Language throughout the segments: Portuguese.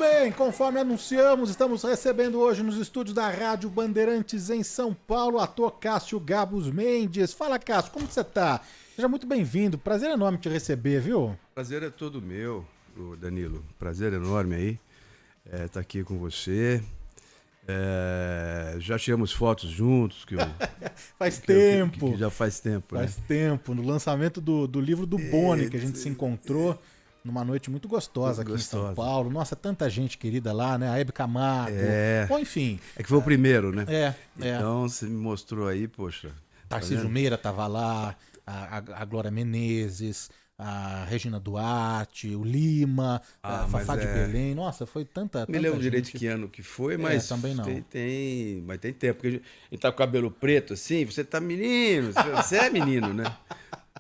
bem, conforme anunciamos, estamos recebendo hoje nos estúdios da Rádio Bandeirantes em São Paulo o ator Cássio Gabus Mendes. Fala, Cássio, como que você tá? Seja muito bem-vindo, prazer enorme te receber, viu? Prazer é todo meu, Danilo. Prazer enorme aí estar aqui com você. Já tiramos fotos juntos, Faz tempo. que já faz tempo, Faz né? tempo, no lançamento do livro do Boni, que a gente se encontrou numa noite muito gostosa aqui em São Paulo. Nossa, tanta gente querida lá, né? A Hebe Camargo. Bom, enfim. É que foi o primeiro, né? É. Então você me mostrou aí, poxa. Tarcísio Meira tava lá, a Glória Menezes, a Regina Duarte, o Lima, a Fafá de Belém. Nossa, foi tanta Me lembro gente. direito que ano que foi, mas também não. Mas tem tempo. Porque a gente tá com o cabelo preto assim, você tá menino, você é menino, né?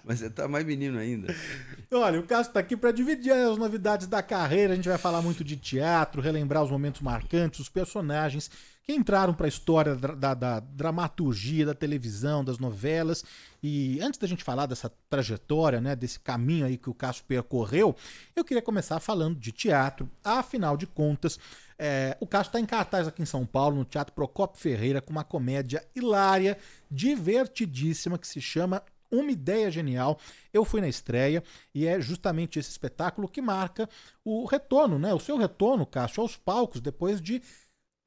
Mas você tá mais menino ainda. Olha, o Cássio tá aqui para dividir as novidades da carreira. A gente vai falar muito de teatro, relembrar os momentos marcantes, os personagens que entraram para a história da dramaturgia, da televisão, das novelas. E antes da gente falar dessa trajetória, né, desse caminho aí que o Cássio percorreu, eu queria começar falando de teatro. Afinal de contas, o Cássio está em cartaz aqui em São Paulo, no Teatro Procópio Ferreira, com uma comédia hilária, divertidíssima, que se chama Uma Ideia Genial. Eu fui na estreia e é justamente esse espetáculo que marca o retorno, né? O seu retorno, Cássio, aos palcos depois de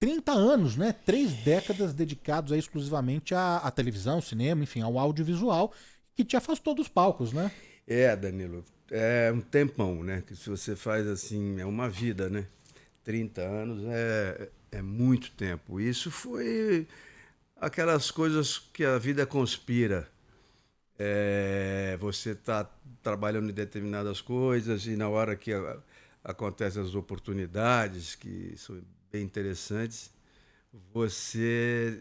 30 anos, né? 3 décadas dedicados aí exclusivamente à televisão, cinema, enfim, ao audiovisual, que te afastou dos palcos, né? Danilo, é um tempão, né? Que se você faz assim, é uma vida, né? 30 anos é muito tempo. Isso foi aquelas coisas que a vida conspira. Você está trabalhando em determinadas coisas e na hora que acontecem as oportunidades, que são bem interessantes, você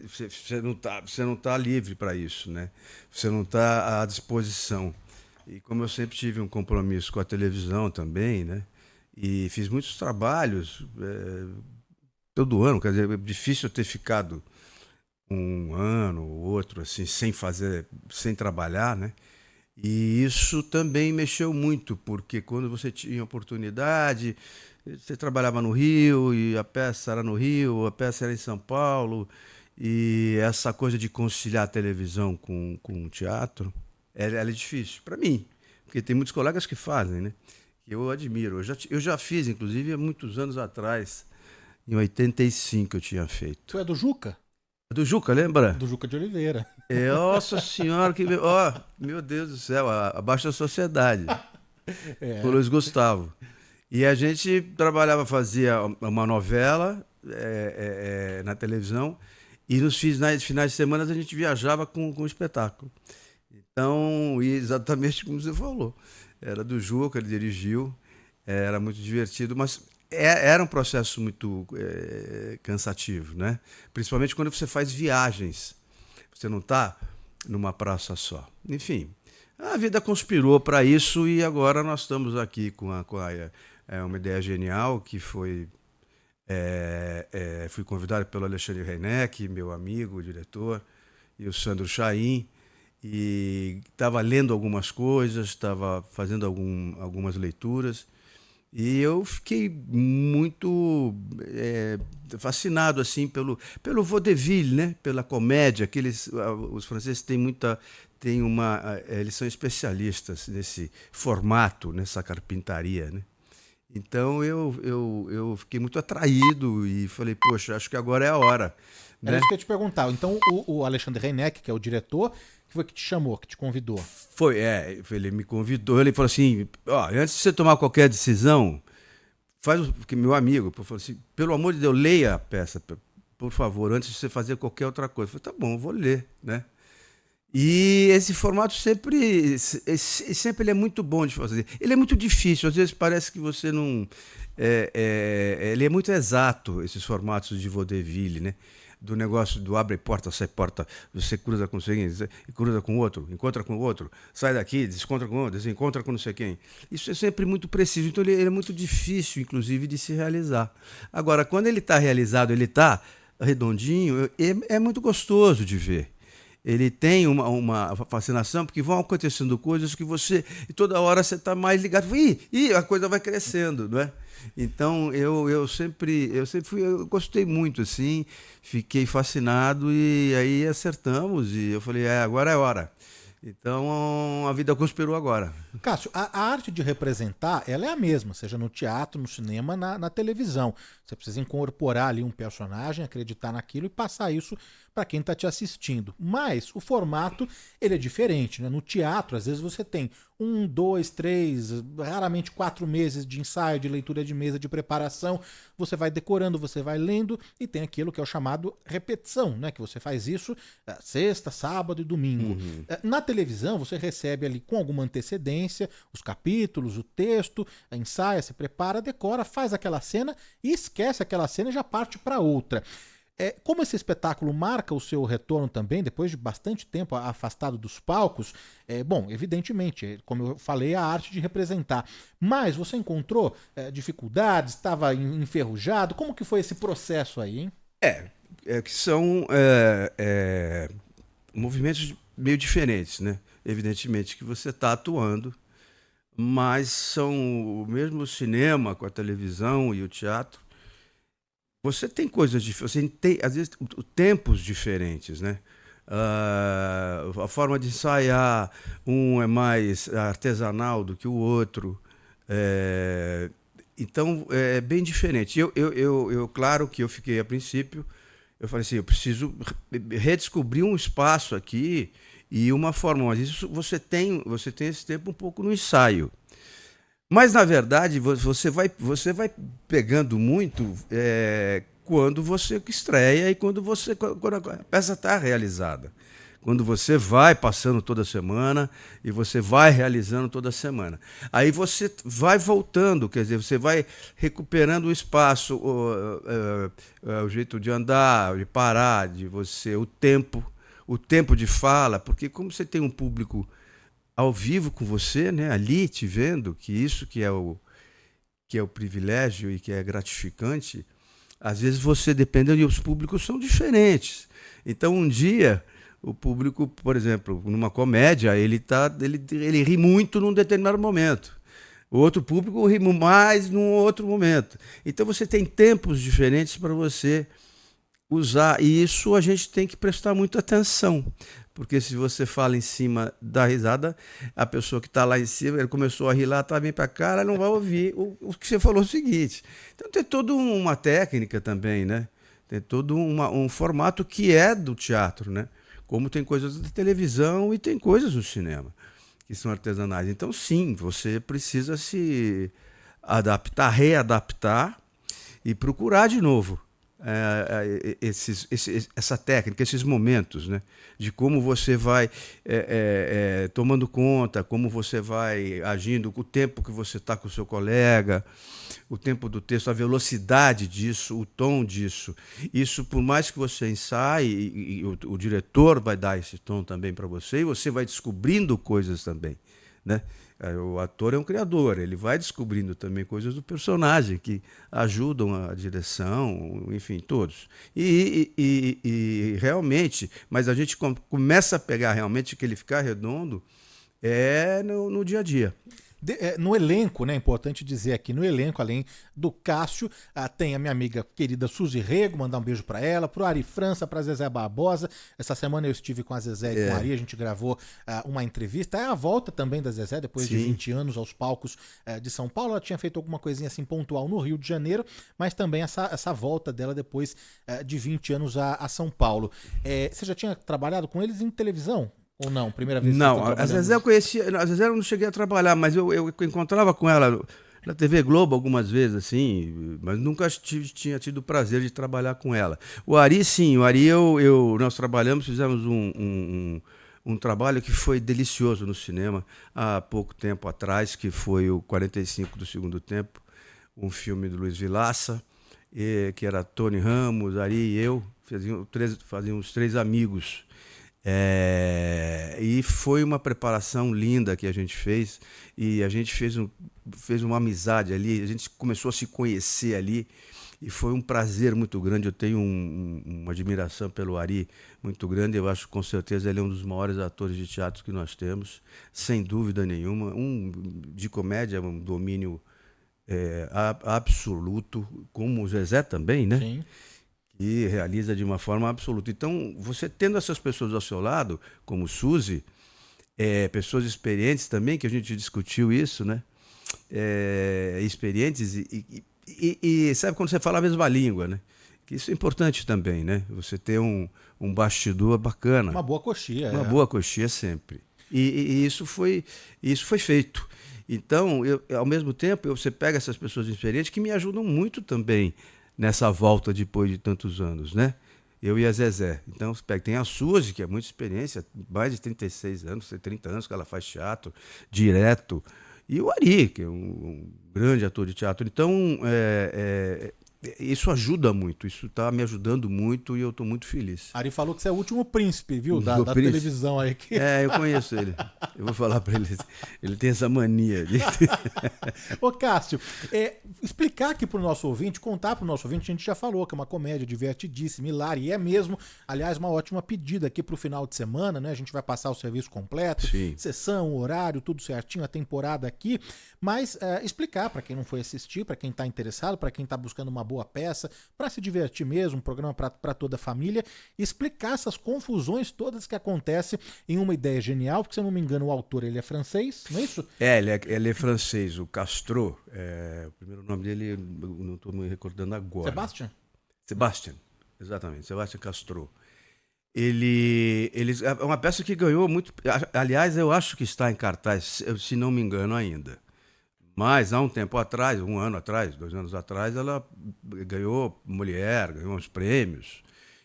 não tá livre para isso, né? Você não está à disposição. E como eu sempre tive um compromisso com a televisão também, né? E fiz muitos trabalhos todo ano, quer dizer, é difícil eu ter ficado um ano ou outro assim sem trabalhar, né? E isso também mexeu muito, porque quando você tinha oportunidade, você trabalhava no Rio e a peça era no Rio, a peça era em São Paulo, e essa coisa de conciliar a televisão com o teatro, ela é difícil para mim, porque tem muitos colegas que fazem, né? Que eu admiro. Eu já fiz, inclusive, há muitos anos atrás, em 85 eu tinha feito. Tu é do Juca? Do Juca, lembra? Do Juca de Oliveira. Nossa senhora, meu Deus do céu, abaixo da sociedade. Com o Luiz Gustavo. E a gente fazia uma novela na televisão e nos finais de semana a gente viajava com o espetáculo. Então, exatamente como você falou. Era do Juca, ele dirigiu, era muito divertido, mas era um processo muito cansativo, né? Principalmente quando você faz viagens. Você não está numa praça só. Enfim, a vida conspirou para isso e agora nós estamos aqui com Uma Ideia Genial, que fui convidado pelo Alexandre Reineck, meu amigo, o diretor, e o Sandro Chaim, e estava lendo algumas coisas, estava fazendo algumas leituras. E eu fiquei muito fascinado assim pelo vaudeville, né? Pela comédia, os franceses eles são especialistas nesse formato, nessa carpintaria, né? Então eu fiquei muito atraído e falei, poxa, acho que agora é a hora, né? Era isso que eu ia te perguntar. Então o Alexandre Reineck, que é o diretor, que foi que te chamou, que te convidou? Ele me convidou, ele falou assim, antes de você tomar qualquer decisão, porque meu amigo falou assim, pelo amor de Deus, leia a peça, por favor, antes de você fazer qualquer outra coisa. Eu falei, tá bom, eu vou ler, né? E esse formato sempre ele é muito bom de fazer. Ele é muito difícil, às vezes parece que você não... ele é muito exato, esses formatos de vaudeville, né? Do negócio do abre porta, sai porta, você cruza com alguém, cruza com outro, encontra com outro, sai daqui, desencontra com outro, desencontra com não sei quem. Isso é sempre muito preciso, então ele é muito difícil, inclusive, de se realizar. Agora, quando ele está realizado, ele está redondinho, é muito gostoso de ver. ele tem uma fascinação, porque vão acontecendo coisas que você, e toda hora você está mais ligado, e a coisa vai crescendo, não é? Então eu sempre eu gostei muito assim, fiquei fascinado e aí acertamos e eu falei, agora é hora. Então a vida conspirou agora. Cássio, a arte de representar, ela é a mesma, seja no teatro, no cinema, na televisão. Você precisa incorporar ali um personagem, acreditar naquilo e passar isso para quem está te assistindo. Mas o formato, ele é diferente, né? No teatro, às vezes você tem 1, 2, 3, raramente 4 meses de ensaio, de leitura de mesa, de preparação. Você vai decorando, você vai lendo e tem aquilo que é o chamado repetição, né? Que você faz isso sexta, sábado e domingo. Na televisão, você recebe ali com alguma antecedência os capítulos, o texto, ensaia, se prepara, decora, faz aquela cena e esquece aquela cena e já parte para outra. Como esse espetáculo marca o seu retorno também, depois de bastante tempo afastado dos palcos, bom, evidentemente, como eu falei, a arte de representar. Mas você encontrou dificuldades, estava enferrujado? Como que foi esse processo aí, hein? Que são movimentos meio diferentes, né? Evidentemente que você está atuando, mas são o mesmo cinema com a televisão e o teatro. Você tem coisas diferentes, você tem, às vezes, tempos diferentes, né? A forma de ensaiar, um é mais artesanal do que o outro. Então, é bem diferente. Claro que eu fiquei, a princípio, eu falei assim, eu preciso redescobrir um espaço aqui e uma forma. Mas isso você tem esse tempo um pouco no ensaio. Mas, na verdade, você vai pegando muito quando você estreia e quando a peça está realizada. Quando você vai passando toda semana e você vai realizando toda semana. Aí você vai voltando, quer dizer, você vai recuperando o espaço, o jeito de andar, de parar, o tempo de fala, porque como você tem um público ao vivo com você, né, ali te vendo, que isso que é o privilégio e que é gratificante, às vezes você, dependendo, e os públicos são diferentes. Então, um dia, o público, por exemplo, numa comédia, ele ri muito num determinado momento. O outro público ri mais num outro momento. Então, você tem tempos diferentes para você usar, e isso a gente tem que prestar muita atenção. Porque se você fala em cima da risada, a pessoa que está lá em cima, ele começou a rir lá, está bem para cá, ela não vai ouvir o que você falou o seguinte. Então tem toda uma técnica também, né? Tem todo um formato que é do teatro, né? Como tem coisas da televisão e tem coisas no cinema que são artesanais. Então sim, você precisa se adaptar, readaptar e procurar de novo. Essa técnica, esses momentos, né? De como você vai tomando conta, como você vai agindo, o tempo que você está com o seu colega, o tempo do texto, a velocidade disso, o tom disso. Isso, por mais que você ensaie, e o diretor vai dar esse tom também para você, e você vai descobrindo coisas também, né? O ator é um criador, ele vai descobrindo também coisas do personagem que ajudam a direção, enfim, todos. E realmente, mas a gente começa a pegar realmente que ele ficar redondo no dia a dia. No elenco, né, é importante dizer aqui, no elenco, além do Cássio, tem a minha amiga querida Suzy Rego, mandar um beijo pra ela, pro Ari França, pra Zezé Barbosa. Essa semana eu estive com a Zezé e com a Ari, a gente gravou uma entrevista. É a volta também da Zezé, depois de 20 anos aos palcos de São Paulo. Ela tinha feito alguma coisinha assim pontual no Rio de Janeiro, mas também essa volta dela depois de 20 anos a São Paulo. Você já tinha trabalhado com eles em televisão? Ou não? Primeira vez que Não, a Zezé eu conhecia. A Zezé eu não cheguei a trabalhar, mas eu encontrava com ela na TV Globo algumas vezes, assim, mas nunca tinha tido o prazer de trabalhar com ela. O Ari, sim, nós trabalhamos, fizemos um trabalho que foi delicioso no cinema há pouco tempo atrás, que foi o 45 do Segundo Tempo, um filme do Luiz Vilaça, que era Tony Ramos, Ari e eu, fazíamos 3 amigos. E foi uma preparação linda que a gente fez, e a gente fez uma amizade ali, a gente começou a se conhecer ali, E foi um prazer muito grande. Eu tenho uma admiração pelo Ari muito grande. Eu acho que com certeza ele é um dos maiores atores de teatro que nós temos, sem dúvida nenhuma. De comédia, um domínio absoluto, como o Zezé também, né? Sim. Que realiza de uma forma absoluta. Então, você tendo essas pessoas ao seu lado, como Suzy, pessoas experientes também, que a gente discutiu isso, né? Experientes e sabe quando você fala a mesma língua, né? Que isso é importante também, né? Você ter um bastidor bacana. Uma boa coxia. Uma boa coxia sempre. E isso foi feito. Então, ao mesmo tempo, você pega essas pessoas experientes que me ajudam muito também nessa volta depois de tantos anos, né? Eu e a Zezé. Então, você pega, tem a Suzy, que é muita experiência, mais de 36 anos, 30 anos que ela faz teatro direto. E o Ari, que é um grande ator de teatro. Então, isso ajuda muito, isso está me ajudando muito e eu estou muito feliz. Ari falou que você é o último príncipe, viu? Da príncipe. Televisão aí. Eu conheço ele. Eu vou falar para ele. Ele tem essa mania de... Ô, Cássio, explicar aqui pro nosso ouvinte, contar pro nosso ouvinte, a gente já falou que é uma comédia divertidíssima, hilária, e é mesmo, aliás, uma ótima pedida aqui pro final de semana, né? A gente vai passar o serviço completo, Sim. sessão, horário, tudo certinho, a temporada aqui, mas explicar para quem não foi assistir, para quem tá interessado, para quem tá buscando uma boa peça, para se divertir mesmo, um programa para toda a família, explicar essas confusões todas que acontecem em uma ideia genial, porque se eu não me engano o autor ele é francês, não é isso? Ele é francês, o Castro, o primeiro nome dele não estou me recordando agora. Sebastian, exatamente, Sebastian Castro. Ele é uma peça que ganhou muito, aliás, eu acho que está em cartaz, se não me engano ainda. Mas há um tempo atrás, 1 ano atrás, 2 anos atrás, ela ganhou Mulher, ganhou uns prêmios.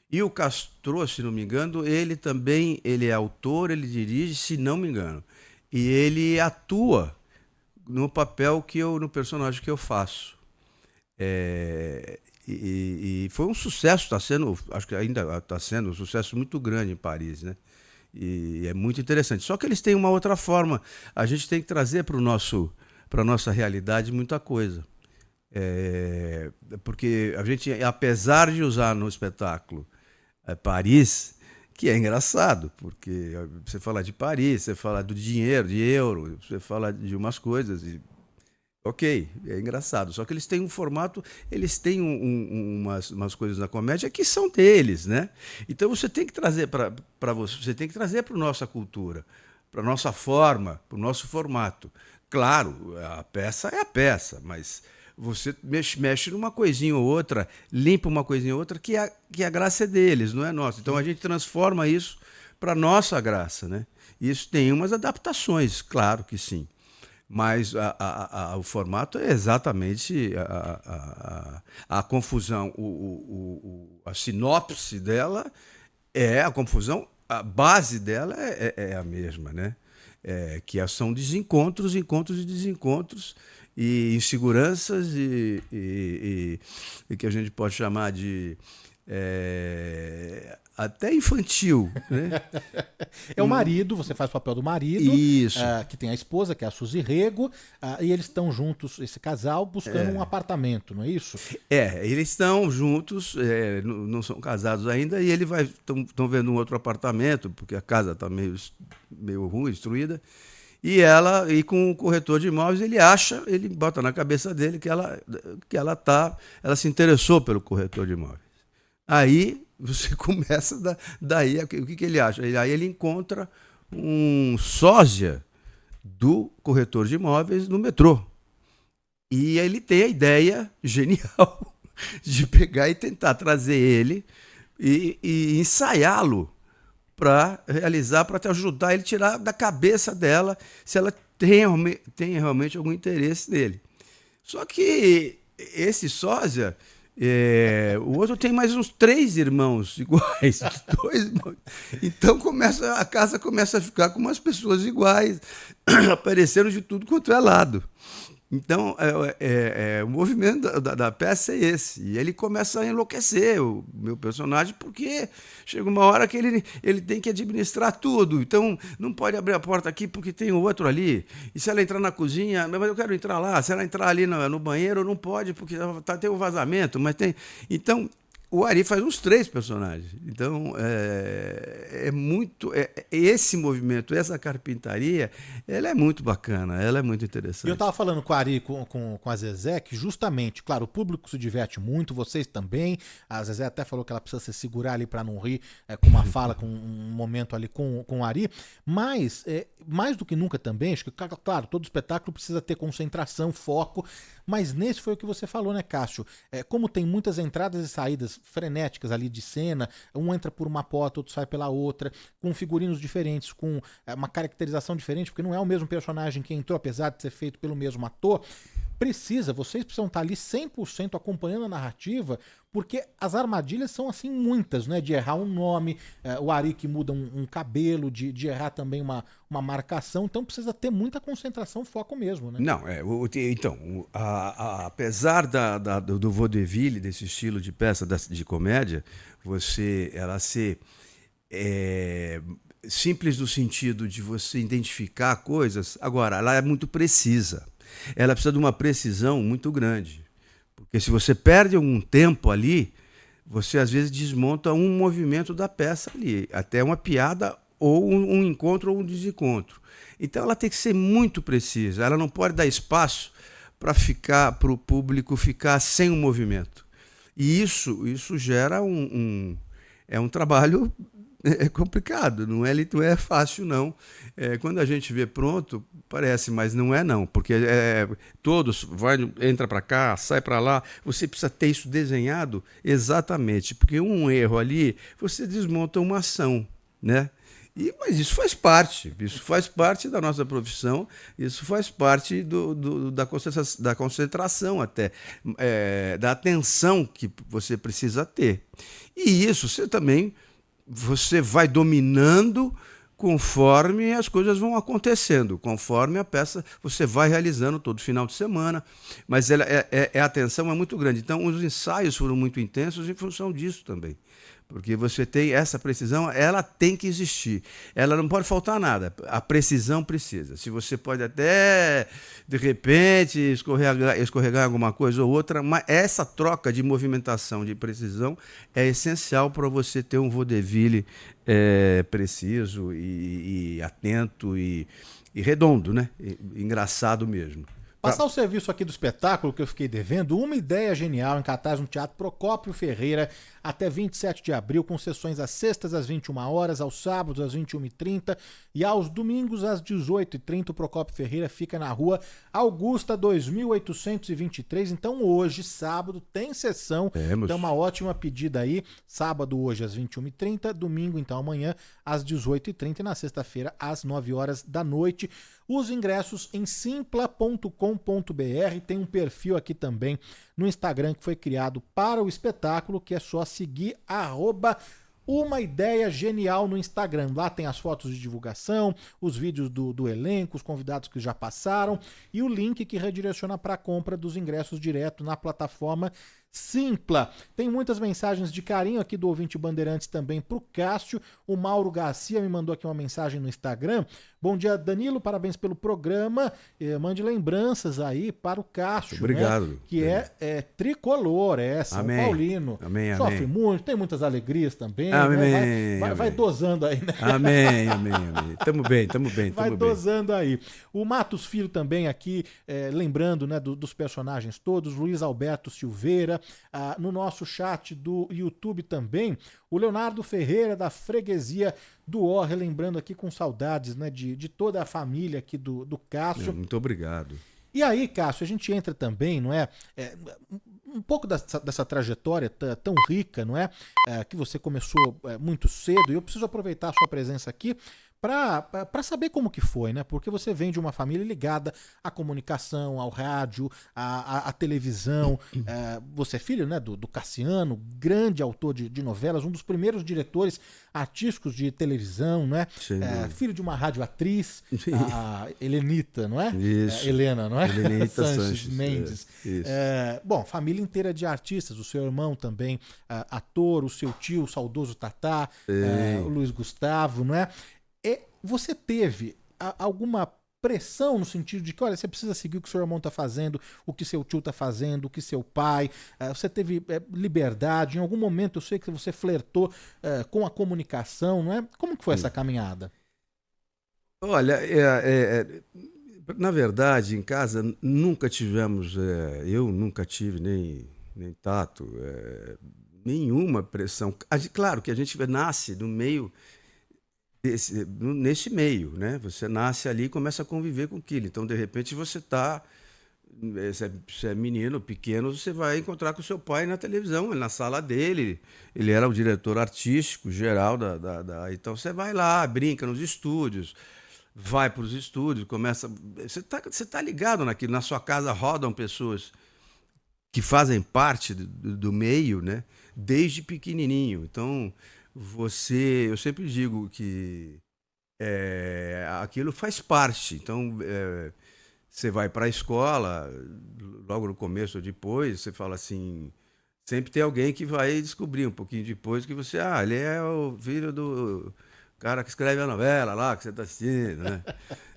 E o Castro, se não me engano, ele é autor, ele dirige, se não me engano. E ele atua no papel no personagem que eu faço. E foi um sucesso, acho que ainda está sendo um sucesso muito grande em Paris, né? E é muito interessante. Só que eles têm uma outra forma. A gente tem que trazer para a nossa realidade muita coisa. Porque a gente, apesar de usar no espetáculo Paris, que é engraçado, porque você fala de Paris, você fala do dinheiro, de euro, você fala de umas coisas, ok, é engraçado. Só que eles têm um formato, eles têm umas coisas na comédia que são deles, né? Então você tem que trazer para você tem que trazer para a nossa cultura, para a nossa forma, para o nosso formato. Claro, a peça é a peça, mas você mexe numa coisinha ou outra, limpa uma coisinha ou outra, que a graça é deles, não é nossa. Então a gente transforma isso para nossa graça, né? Isso tem umas adaptações, claro que sim. Mas o formato é exatamente a confusão, a sinopse dela é a confusão, a base dela é a mesma, né? Que são desencontros, encontros e desencontros, e inseguranças e que a gente pode chamar de até infantil, né? É o marido, você faz o papel do marido. Isso. Que tem a esposa, que é a Suzy Rego, e eles estão juntos, esse casal, buscando um apartamento, não é isso? Eles estão juntos, não são casados ainda, e estão vendo um outro apartamento, porque a casa está meio ruim, destruída. E com o corretor de imóveis, ele bota na cabeça dele que ela se interessou pelo corretor de imóveis. Aí você começa daí, o que ele acha? Aí ele encontra um sósia do corretor de imóveis no metrô. E ele tem a ideia genial de pegar e tentar trazer ele e ensaiá-lo para realizar, para te ajudar ele a tirar da cabeça dela se ela tem realmente algum interesse nele. Só que esse sósia, o outro tem mais uns 3 irmãos iguais, 2 irmãos. Então a casa começa a ficar com umas pessoas iguais, aparecendo de tudo quanto é lado. Então, o movimento da peça é esse. E ele começa a enlouquecer, o meu personagem, porque chega uma hora que ele tem que administrar tudo. Então, não pode abrir a porta aqui porque tem o outro ali. E se ela entrar na cozinha, mas eu quero entrar lá. Se ela entrar ali no banheiro, não pode porque tem um vazamento. Mas tem. Então, o Ari faz uns 3 personagens. Então, esse movimento, essa carpintaria, ela é muito bacana, ela é muito interessante. Eu estava falando com a Ari, com a Zezé, que justamente, claro, o público se diverte muito, vocês também. A Zezé até falou que ela precisa se segurar ali para não rir com uma fala, com um momento ali com o Ari. Mas, mais do que nunca também, acho que, claro, todo espetáculo precisa ter concentração, foco. Mas nesse foi o que você falou, né, Cássio? Como tem muitas entradas e saídas frenéticas ali de cena, um entra por uma porta, outro sai pela outra, com figurinos diferentes, com uma caracterização diferente, porque não é o mesmo personagem que entrou, apesar de ser feito pelo mesmo ator. Vocês precisam estar ali 100% acompanhando a narrativa, porque as armadilhas são assim muitas, né? De errar um nome, o Ari que muda um cabelo, de errar também uma marcação, então precisa ter muita concentração, foco mesmo, né? Não, então, apesar do vaudeville, desse estilo de peça de comédia, ela ser simples no sentido de você identificar coisas, agora, ela é muito precisa. Ela precisa de uma precisão muito grande. Porque se você perde algum tempo ali, você às vezes desmonta um movimento da peça ali, até uma piada ou um encontro ou um desencontro. Então ela tem que ser muito precisa, ela não pode dar espaço para o público ficar sem um movimento. E isso gera um trabalho complicado, não é fácil não. Quando a gente vê pronto, parece, mas não é não, porque todos entra para cá, sai para lá, você precisa ter isso desenhado exatamente, porque um erro ali, você desmonta uma ação, né? Mas isso faz parte da nossa profissão, isso faz parte da concentração até, da atenção que você precisa ter. E isso você vai dominando conforme as coisas vão acontecendo, conforme a peça você vai realizando todo final de semana, mas a atenção é muito grande. Então os ensaios foram muito intensos em função disso também. Porque você tem essa precisão, ela tem que existir. Ela não pode faltar nada. A precisão precisa. Se você pode até, de repente, escorregar alguma coisa ou outra, mas essa troca de movimentação, de precisão, é essencial para você ter um vaudeville preciso e atento e redondo, né? Engraçado mesmo. Passar o serviço aqui do espetáculo que eu fiquei devendo, Uma Ideia Genial, em cartaz no Teatro Procópio Ferreira, até 27 de abril, com sessões às sextas às 21 horas, aos sábados às 21h30 e aos domingos às 18h30. O Procópio Ferreira fica na rua Augusta 2823. Então hoje, sábado, tem sessão. Então uma ótima pedida aí. Sábado hoje às 21h30, domingo então amanhã às 18h30 e na sexta-feira às 9h da noite. Os ingressos em simpla.com.br. Tem um perfil aqui também no Instagram que foi criado para o espetáculo, que é só seguir Uma Ideia Genial no Instagram. Lá tem as fotos de divulgação, os vídeos do elenco, os convidados que já passaram e o link que redireciona para a compra dos ingressos direto na plataforma Simpla. Tem muitas mensagens de carinho aqui do ouvinte Bandeirantes também para o Cássio. O Mauro Garcia me mandou aqui uma mensagem no Instagram. Bom dia, Danilo, parabéns pelo programa. Mande lembranças aí para o Cássio. Obrigado. Né? Que é tricolor, São Paulino. Amém, sofre muito, tem muitas alegrias também. Amém, né? Vai dosando aí, né? Amém. Tamo bem. Vai dosando aí. O Matos Filho também aqui, lembrando, né, dos personagens todos. Luiz Alberto Silveira. No nosso chat do YouTube também, o Leonardo Ferreira da Freguesia do Ó, relembrando aqui com saudades, né, de toda a família aqui do Cássio. Muito obrigado. E aí, Cássio, a gente entra também, não é? Um pouco dessa trajetória tão rica, não é? Que você começou muito cedo, e eu preciso aproveitar a sua presença aqui para saber como que foi, né? Porque você vem de uma família ligada à comunicação, ao rádio, à televisão. Você é filho, né, do Cassiano, grande autor de novelas, um dos primeiros diretores artísticos de televisão, né? Sem dúvida. Filho de uma radioatriz, a Helenita, não é? Isso. Helena, não é? Helenita Sanches Mendes. isso. Bom, família inteira de artistas, o seu irmão também, ator, o seu tio, o saudoso Tatá, o Luiz Gustavo, não é? Você teve alguma pressão no sentido de que, olha, você precisa seguir o que seu irmão está fazendo, o que seu tio está fazendo, o que seu pai... você teve liberdade? Em algum momento eu sei que você flertou com a comunicação, não é? Como que foi essa caminhada? Olha, na verdade, em casa nunca tivemos, eu nunca tive, nem Tato, nenhuma pressão. Claro que a gente nasce no meio... nesse meio, né? Você nasce ali e começa a conviver com aquilo. Então, de repente, você é menino, pequeno, você vai encontrar com o seu pai na televisão, na sala dele. Ele era o diretor artístico geral Então, você vai lá, brinca nos estúdios, vai para os estúdios, começa... Você tá ligado naquilo. Na sua casa rodam pessoas que fazem parte do meio, né? Desde pequenininho. Então... eu sempre digo que aquilo faz parte. Então, você vai para a escola, logo no começo ou depois, você fala assim, sempre tem alguém que vai descobrir um pouquinho depois que você, ele é o filho do cara que escreve a novela lá, que você está assistindo, né?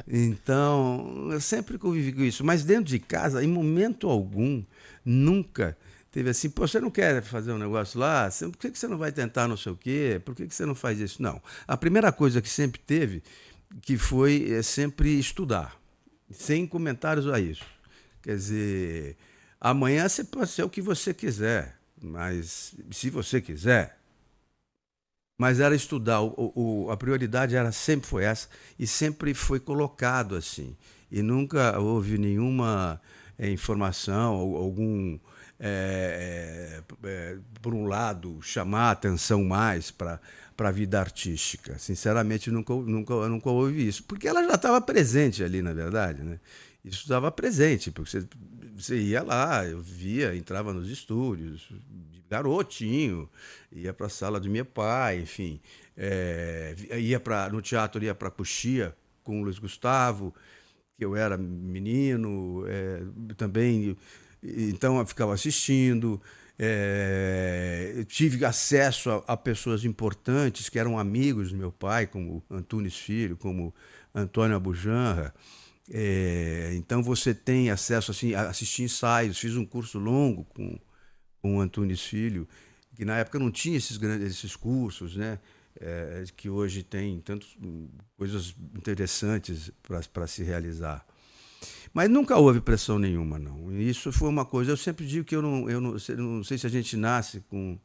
Então, eu sempre convivi com isso. Mas dentro de casa, em momento algum, nunca... teve assim, pô, você não quer fazer um negócio lá? Por que você não vai tentar não sei o quê? Por que você não faz isso? Não. A primeira coisa que sempre teve, que foi sempre estudar, sem comentários a isso. Quer dizer, amanhã você pode ser o que você quiser, mas se você quiser. Mas era estudar, a prioridade sempre foi essa, e sempre foi colocado assim. E nunca houve nenhuma informação, algum... por um lado, chamar a atenção mais para a vida artística. Sinceramente, nunca houve isso. Porque ela já estava presente ali, na verdade, né? Isso estava presente, porque você ia lá, eu via, entrava nos estúdios, garotinho, ia para a sala do meu pai, enfim. No teatro, ia para a Coxia com o Luiz Gustavo, que eu era menino, também... Então eu ficava assistindo, eu tive acesso a pessoas importantes que eram amigos do meu pai, como Antunes Filho, como Antônio Abujanra. Então você tem acesso assim, a assistir ensaios. Fiz um curso longo com o Antunes Filho, que na época não tinha esses cursos, né? Que hoje tem tantas coisas interessantes para se realizar. Mas nunca houve pressão nenhuma, não. Isso foi uma coisa... Eu sempre digo que eu não sei se a gente nasce com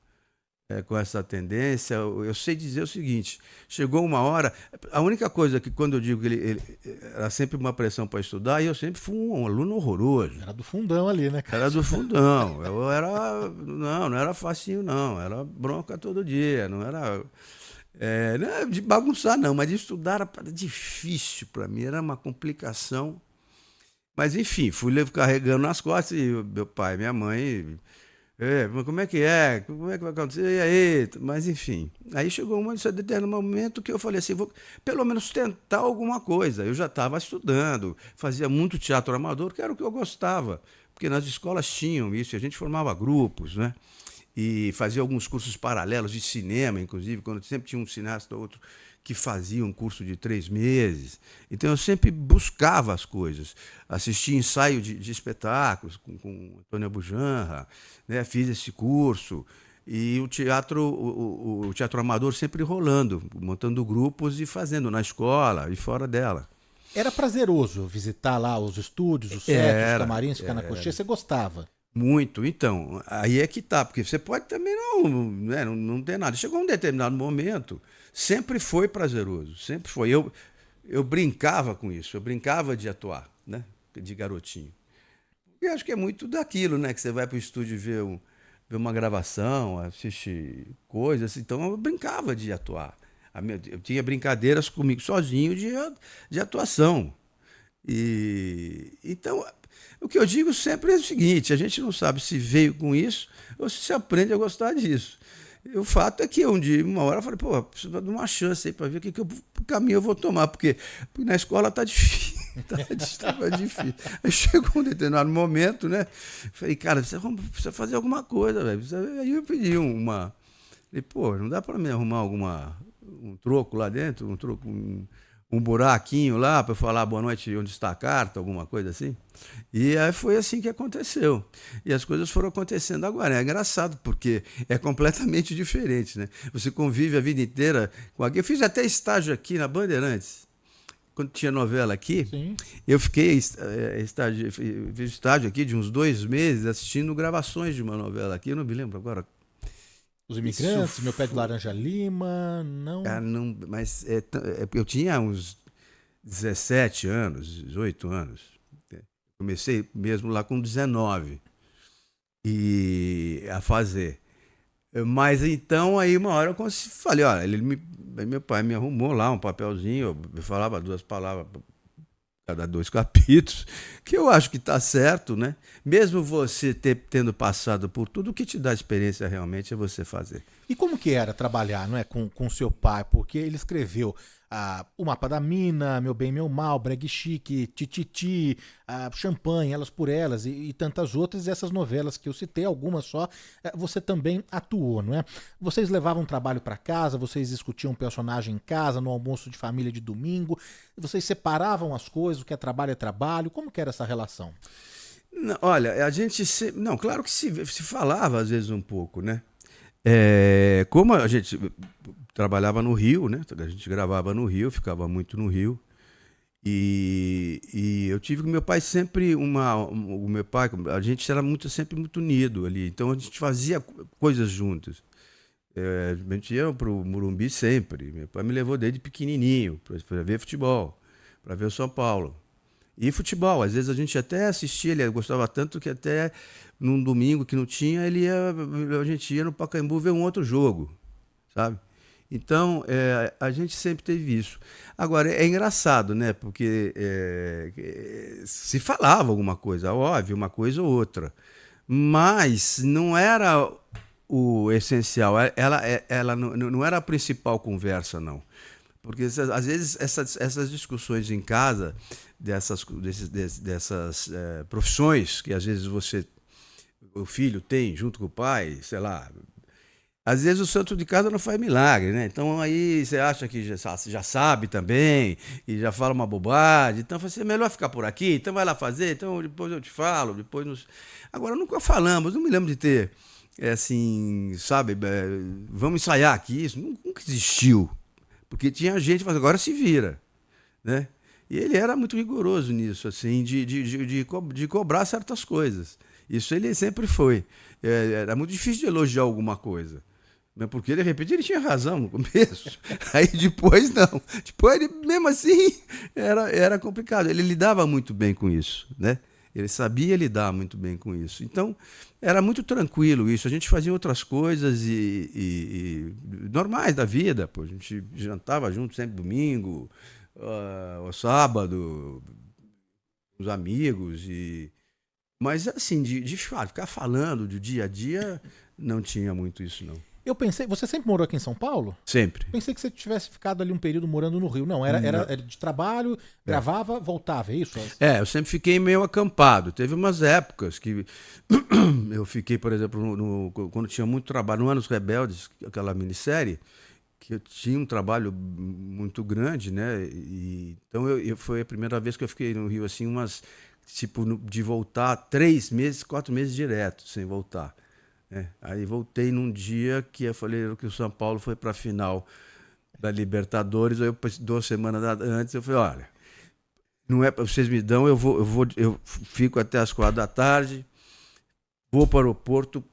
essa tendência. Eu sei dizer o seguinte, chegou uma hora... A única coisa que, quando eu digo que ele era sempre uma pressão para estudar, e eu sempre fui um aluno horroroso. Era do fundão ali, né, cara? Era do fundão. Não era facinho, não. Era bronca todo dia, não era... não era de bagunçar, não, mas de estudar era difícil para mim, era uma complicação. Mas, enfim, fui carregando nas costas e meu pai, minha mãe, mas como é que é? Como é que vai acontecer? E aí? Mas, enfim, aí chegou um determinado momento que eu falei assim, vou pelo menos tentar alguma coisa. Eu já estava estudando, fazia muito teatro amador, que era o que eu gostava, porque nas escolas tinham isso, e a gente formava grupos, né? E fazia alguns cursos paralelos de cinema, inclusive, quando sempre tinha um cineasta ou outro que fazia um curso de 3 meses. Então eu sempre buscava as coisas. Assisti ensaio de espetáculos com Antônio Abujanra, né? Fiz esse curso. E o teatro amador sempre rolando, montando grupos e fazendo na escola e fora dela. Era prazeroso visitar lá os estúdios, os sets, os camarins, ficar na Coxinha? Você gostava? Muito. Então, aí é que tá, porque você pode também não ter nada. Chegou um determinado momento, sempre foi prazeroso, sempre foi. Eu brincava com isso, eu brincava de atuar, né? De garotinho. E acho que é muito daquilo, né? Que você vai para o estúdio ver uma gravação, assiste coisas, então eu brincava de atuar. Eu tinha brincadeiras comigo sozinho de atuação. Então, o que eu digo sempre é o seguinte: a gente não sabe se veio com isso ou se aprende a gostar disso. E o fato é que uma hora eu falei, pô, preciso de uma chance aí para ver que caminho eu vou tomar, porque na escola tá difícil. Tava difícil. Aí chegou um determinado momento, né? Falei, cara, precisa fazer alguma coisa, velho. Aí eu pedi uma. Falei, pô, não dá para me arrumar um troco lá dentro, um buraquinho lá para falar boa noite, onde está a carta, alguma coisa assim. E aí foi assim que aconteceu. E as coisas foram acontecendo agora. É engraçado, porque é completamente diferente, né? Você convive a vida inteira com alguém. Eu fiz até estágio aqui na Bandeirantes. Quando tinha novela aqui, Sim. eu fiz estágio aqui de uns 2 meses assistindo gravações de uma novela aqui. Eu não me lembro agora. Os Imigrantes, Meu Pé de Laranja Lima, não... Não, mas eu tinha uns 17 anos, 18 anos. Comecei mesmo lá com 19 a fazer. Mas então, aí uma hora eu falei, olha, meu pai me arrumou lá um papelzinho, eu falava 2 palavras cada 2 capítulos, que eu acho que está certo, né? Mesmo você tendo passado por tudo, o que te dá experiência realmente é você fazer. E como que era trabalhar, não é, com seu pai? Porque ele escreveu O Mapa da Mina, Meu Bem, Meu Mal, Bregue Chique, Tititi, Champanhe, Elas por Elas e tantas outras. E essas novelas que eu citei, algumas só, você também atuou, não é? Vocês levavam trabalho para casa, vocês discutiam personagem em casa, no almoço de família de domingo, vocês separavam as coisas, o que é trabalho, como que era essa relação? Não, olha, a gente não, claro que se falava às vezes um pouco, né? Como a gente trabalhava no Rio, né? A gente gravava no Rio, ficava muito no Rio. E eu tive com meu pai sempre o meu pai, a gente era sempre muito unido ali. Então a gente fazia coisas juntos. A gente ia pro Morumbi sempre. Meu pai me levou desde pequenininho para ver futebol, para ver o São Paulo. E futebol, às vezes a gente até assistia, ele gostava tanto que até num domingo que não tinha, a gente ia no Pacaembu ver um outro jogo, sabe? Então, a gente sempre teve isso. Agora, é engraçado, né? Porque se falava alguma coisa, óbvio, uma coisa ou outra, mas não era o essencial, ela não era a principal conversa, não. Porque às vezes essas discussões em casa, dessas profissões que às vezes o filho tem junto com o pai, sei lá. Às vezes o santo de casa não faz milagre, né? Então aí você acha que já sabe também e já fala uma bobagem. Então você é melhor ficar por aqui, então vai lá fazer, então depois eu te falo, depois nos... Agora nunca falamos, não me lembro de ter assim, sabe, vamos ensaiar aqui, isso nunca existiu. Porque tinha gente que falava, agora se vira, né? E ele era muito rigoroso nisso, assim, de cobrar certas coisas. Isso ele sempre foi. Era muito difícil de elogiar alguma coisa. Né? Porque, de repente, ele tinha razão no começo. Aí depois, não. Depois, ele, mesmo assim, era complicado. Ele lidava muito bem com isso, né? Ele sabia lidar muito bem com isso. Então, era muito tranquilo isso. A gente fazia outras coisas normais da vida. Pô. A gente jantava junto sempre domingo, ao sábado, com os amigos. Mas, assim, de ficar falando do dia a dia, não tinha muito isso, não. Eu pensei, você sempre morou aqui em São Paulo? Sempre. Pensei que você tivesse ficado ali um período morando no Rio. Não, era de trabalho, gravava, voltava, é isso? Eu sempre fiquei meio acampado. Teve umas épocas que eu fiquei, por exemplo, quando tinha muito trabalho, no Anos Rebeldes, aquela minissérie, que eu tinha um trabalho muito grande, né? Então foi a primeira vez que eu fiquei no Rio, assim, de voltar 3 meses, 4 meses direto, sem voltar. Aí voltei num dia que eu falei que o São Paulo foi para a final da Libertadores. Aí eu 2 semanas antes eu falei, olha, não é para vocês me dão, eu fico até as 4 da tarde, vou para o aeroporto,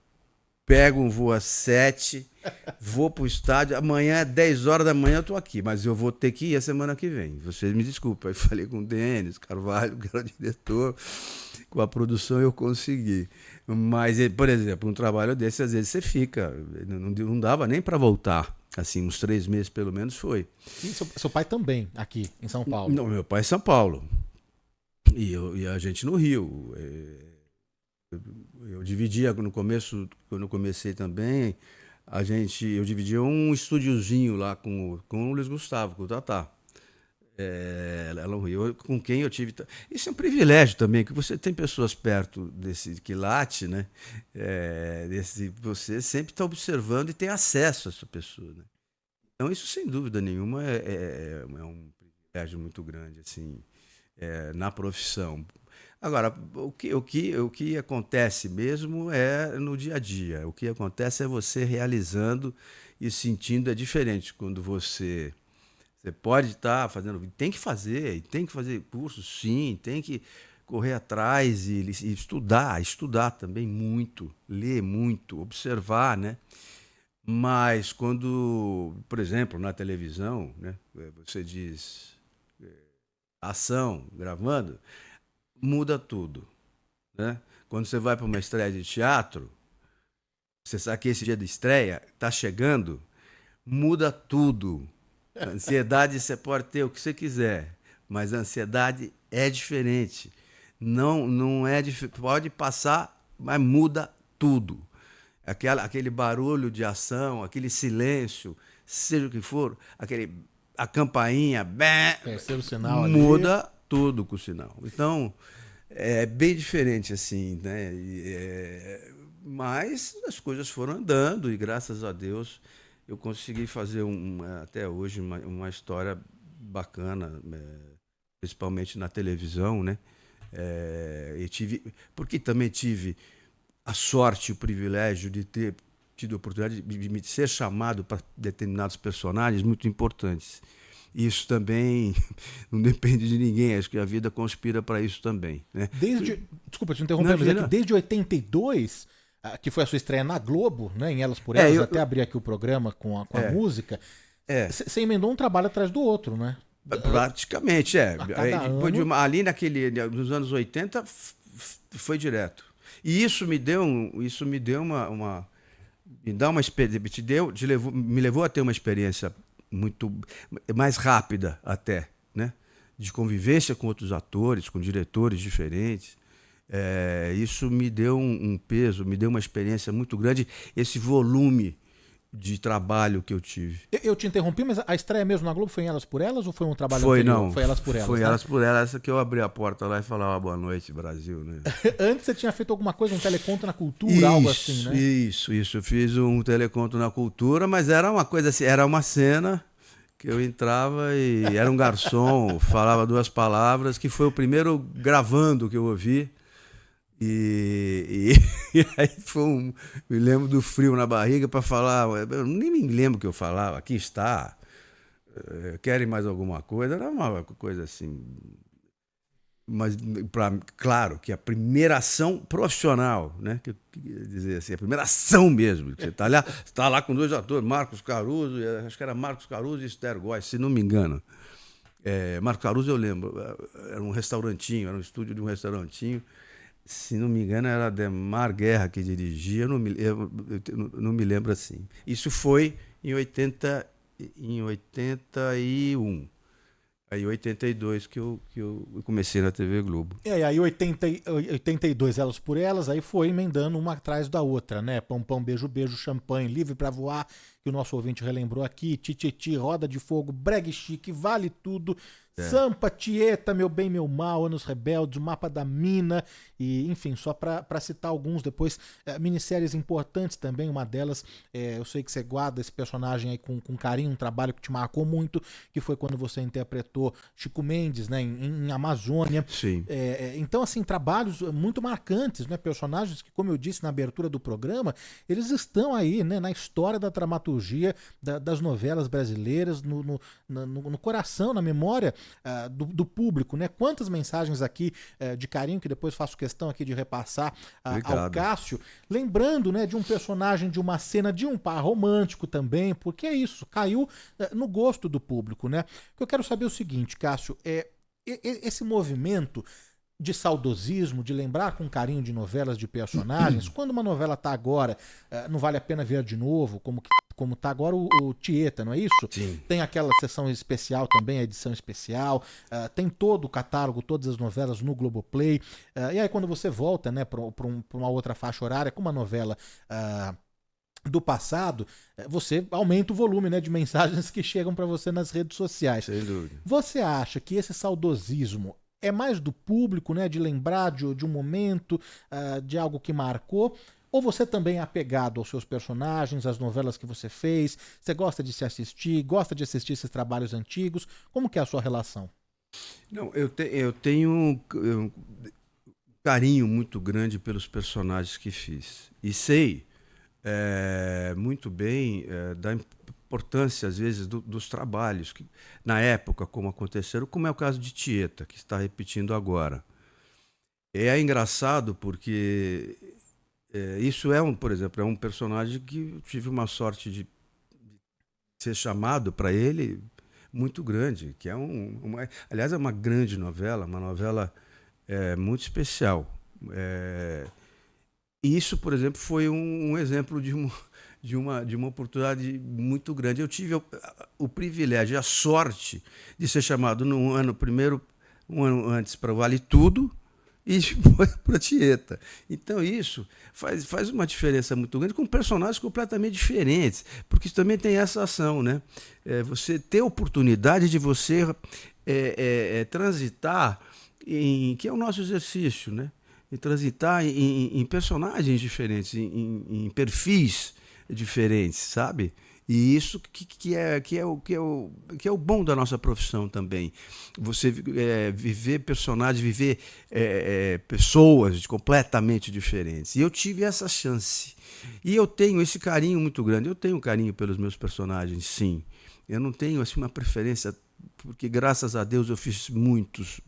pego um voo às 7, vou para o estádio, amanhã 10 horas da manhã eu tô aqui, mas eu vou ter que ir a semana que vem. Vocês me desculpem. Aí falei com o Denis Carvalho, que era o diretor, com a produção eu consegui. Mas, por exemplo, um trabalho desse, às vezes você fica, não dava nem para voltar. Assim, uns 3 meses pelo menos foi. E seu pai também, aqui em São Paulo? Não, meu pai é São Paulo. E a gente no Rio. Eu dividia no começo, quando eu comecei também, eu dividia um estúdiozinho lá com o Luiz Gustavo, com o Tatá. Lá no Rio, com quem eu tive. Isso é um privilégio também, que você tem pessoas perto desse quilate, né? Você sempre está observando e tem acesso a essa pessoa, né? Então, isso sem dúvida nenhuma é um privilégio muito grande, assim, na profissão. Agora, o que acontece mesmo é no dia a dia. O que acontece é você realizando e sentindo. É diferente quando você pode estar fazendo, tem que fazer curso, sim, tem que correr atrás e estudar também muito, ler muito, observar, né? Mas quando, por exemplo, na televisão, né, você diz ação, gravando, muda tudo, né? Quando você vai para uma estreia de teatro, você sabe que esse dia de estreia está chegando, muda tudo. A ansiedade você pode ter o que você quiser, mas a ansiedade é diferente. Não é pode passar, mas muda tudo. Aquele barulho de ação, aquele silêncio, seja o que for, a campainha, Terceiro sinal muda ali. tudo com o sinal. Então, é bem diferente assim, né? Mas as coisas foram andando e graças a Deus eu consegui fazer até hoje uma história bacana, principalmente na televisão, né? Porque também tive a sorte e o privilégio de ter tido a oportunidade de ser chamado para determinados personagens muito importantes. Isso também não depende de ninguém, acho que a vida conspira para isso também, né? Desculpa te interromper, mas é que desde 82, que foi a sua estreia na Globo, né, em Elas por Elas, até abrir aqui o programa com a música, você emendou um trabalho atrás do outro, né? Praticamente, ali nos anos 80 foi direto. E isso me deu me levou a ter uma experiência muito mais rápida até, né? De convivência com outros atores, com diretores diferentes. Isso me deu um peso, me deu uma experiência muito grande, esse volume de trabalho que eu tive. Eu te interrompi, mas a estreia mesmo na Globo foi em Elas por Elas ou foi um trabalho anterior? Não. Foi Elas por Elas, Foi, né? Elas por Elas, essa que eu abri a porta lá e falava boa noite, Brasil, né? Antes você tinha feito alguma coisa, um teleconto na cultura, algo assim, né? Isso. Eu fiz um teleconto na cultura, mas era uma coisa assim, era uma cena que eu entrava e era um garçom, falava 2 palavras, que foi o primeiro gravando que eu ouvi. E aí me lembro do frio na barriga para falar, eu nem me lembro o que eu falava, aqui está, querem mais alguma coisa, era uma coisa assim, mas claro que a primeira ação profissional, né, que eu queria dizer assim, a primeira ação mesmo, que você está lá com 2 atores, Marcos Caruso, acho que era Marcos Caruso e Esther Góes, se não me engano. Marcos Caruso eu lembro, era um restaurantinho, era um estúdio de um restaurantinho. Se não me engano, era Ademar Guerra que dirigia, eu não me lembro assim. Isso foi em 81. Aí em 82 que eu comecei na TV Globo. Aí 82 Elas por Elas, aí foi emendando uma atrás da outra, né? Pão, pão, beijo, beijo, champanhe, livre pra voar, que o nosso ouvinte relembrou aqui, Tititi, Roda de Fogo, Brega Chique, Vale Tudo, Sampa, Tieta, Meu Bem, Meu Mal, Anos Rebeldes, O Mapa da Mina, e enfim, só para citar alguns depois, minisséries importantes também, uma delas, eu sei que você guarda esse personagem aí com carinho, um trabalho que te marcou muito, que foi quando você interpretou Chico Mendes, né, em Amazônia. Sim. Então, assim, trabalhos muito marcantes, né, personagens que, como eu disse na abertura do programa, eles estão aí, né, na história da dramaturgia das novelas brasileiras, no coração, na memória do público, né? Quantas mensagens aqui de carinho que depois faço questão aqui de repassar ao Cássio, lembrando, né, de um personagem, de uma cena de um par romântico também, porque é isso, caiu no gosto do público, né? Eu quero saber o seguinte, Cássio, esse movimento de saudosismo, de lembrar com carinho de novelas, de personagens, quando uma novela tá agora, não vale a pena ver de novo, como como tá agora o Tieta, não é isso? Sim. Tem aquela sessão especial também, a edição especial, tem todo o catálogo, todas as novelas no Globoplay. E aí quando você volta, né, para uma outra faixa horária, com uma novela do passado, você aumenta o volume, né, de mensagens que chegam para você nas redes sociais. Sem dúvida. Você acha que esse saudosismo é mais do público, né, de lembrar de um momento, de algo que marcou? Ou você também é apegado aos seus personagens, às novelas que você fez? Você gosta de se assistir, gosta de assistir esses trabalhos antigos? Como que é a sua relação? Não, eu tenho um carinho muito grande pelos personagens que fiz. E sei muito bem da importância, às vezes, dos trabalhos que, na época, como aconteceram, como é o caso de Tieta, que está repetindo agora. É engraçado porque isso por exemplo, é um personagem que eu tive uma sorte de ser chamado para ele muito grande, que é aliás, é uma grande novela, uma novela muito especial. E isso, por exemplo, foi um exemplo de uma oportunidade muito grande. Eu tive o privilégio, a sorte de ser chamado um ano antes para o Vale Tudo e depois para a Tieta. Então isso faz uma diferença muito grande com personagens completamente diferentes, porque também tem essa ação, né? Você ter a oportunidade de você transitar que é o nosso exercício, né? E transitar em personagens diferentes, em perfis diferentes, sabe? E isso que é o bom da nossa profissão também. Você viver personagens, viver pessoas completamente diferentes. E eu tive essa chance. E eu tenho esse carinho muito grande. Eu tenho carinho pelos meus personagens, sim. Eu não tenho assim, uma preferência, porque graças a Deus eu fiz muitos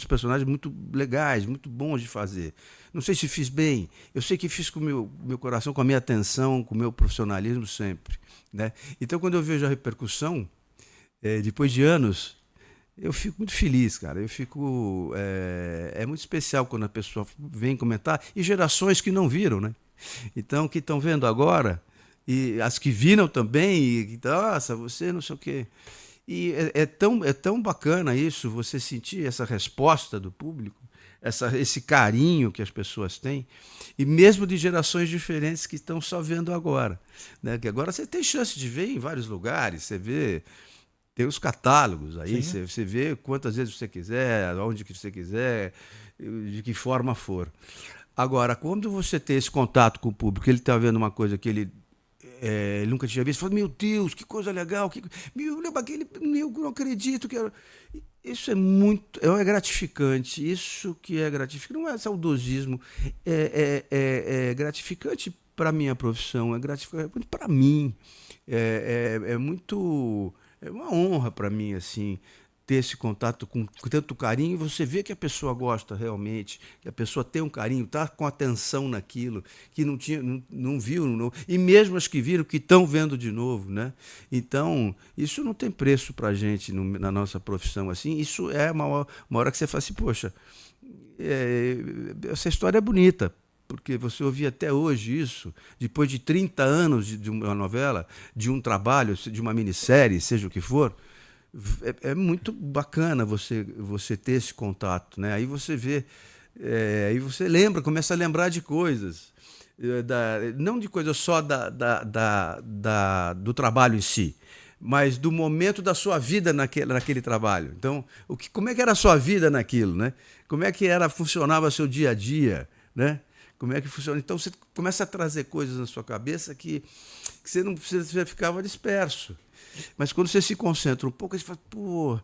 personagens muito legais, muito bons de fazer. Não sei se fiz bem, eu sei que fiz com o meu coração, com a minha atenção, com o meu profissionalismo sempre, né? Então, quando eu vejo a repercussão, depois de anos, eu fico muito feliz, cara. É muito especial quando a pessoa vem comentar, e gerações que não viram, né? Então, que estão vendo agora, e as que viram também, e nossa, você não sei o quê. E é tão bacana isso, você sentir essa resposta do público, esse carinho que as pessoas têm, e mesmo de gerações diferentes que estão só vendo agora, né? Que agora você tem chance de ver em vários lugares, tem os catálogos aí, você vê quantas vezes você quiser, onde que você quiser, de que forma for. Agora, quando você tem esse contato com o público, ele está vendo uma coisa que ele nunca tinha visto, fala, meu Deus, que coisa legal, eu não acredito que isso é gratificante, isso que é gratificante, não é saudosismo, é gratificante para a minha profissão, é gratificante para mim, é uma honra para mim, assim, ter esse contato com tanto carinho, e você vê que a pessoa gosta realmente, que a pessoa tem um carinho, está com atenção naquilo, que não viu, e mesmo as que viram, que estão vendo de novo, né? Então, isso não tem preço para a gente na nossa profissão, assim, isso é uma hora que você fala assim, poxa, essa história é bonita, porque você ouvir até hoje isso, depois de 30 anos de uma novela, de um trabalho, de uma minissérie, seja o que for, é muito bacana você ter esse contato, né? Aí você vê, aí você começa a lembrar de coisas, não de coisas só do trabalho em si, mas do momento da sua vida naquele trabalho. Então, como é que era a sua vida naquilo, né? Como é que funcionava seu dia a dia, né? Como é que funciona? Então você começa a trazer coisas na sua cabeça que você não precisa, você ficava disperso. Mas quando você se concentra um pouco, você fala, pô,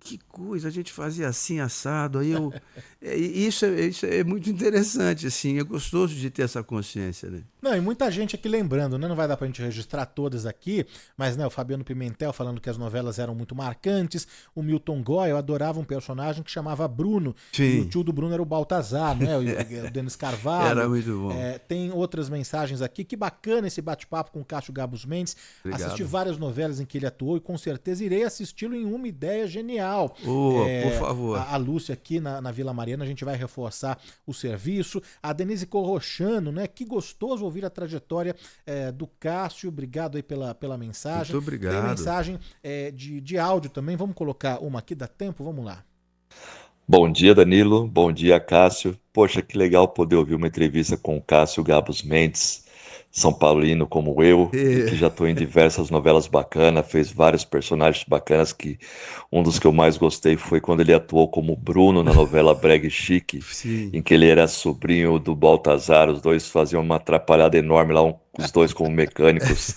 que coisa, a gente fazia assim, assado. Aí isso é muito interessante, assim, é gostoso de ter essa consciência, né? Não, e muita gente aqui lembrando, né? Não vai dar pra gente registrar todas aqui, mas né, o Fabiano Pimentel falando que as novelas eram muito marcantes, o Milton Goya, eu adorava um personagem que chamava Bruno, Sim. E o tio do Bruno era o Baltazar, né? O Denis Carvalho. Era muito bom. Tem outras mensagens aqui, que bacana esse bate-papo com o Cássio Gabus Mendes. Obrigado. Assisti várias novelas em que ele atuou e com certeza irei assisti-lo em Uma Ideia Genial. genial. Por favor. A Lúcia aqui na Vila Mariana, a gente vai reforçar o serviço. A Denise Corrochano, né? Que gostoso ouvir a trajetória do Cássio. Obrigado aí pela mensagem. Muito obrigado. Tem mensagem de áudio também. Vamos colocar uma aqui, dá tempo? Vamos lá. Bom dia, Danilo. Bom dia, Cássio. Poxa, que legal poder ouvir uma entrevista com o Cássio Gabos Mendes, São Paulino como eu, e que já estou em diversas novelas bacanas, fez vários personagens bacanas, que um dos que eu mais gostei foi quando ele atuou como Bruno na novela Brega e Chique, em que ele era sobrinho do Baltazar, os dois faziam uma atrapalhada enorme lá, os dois como mecânicos,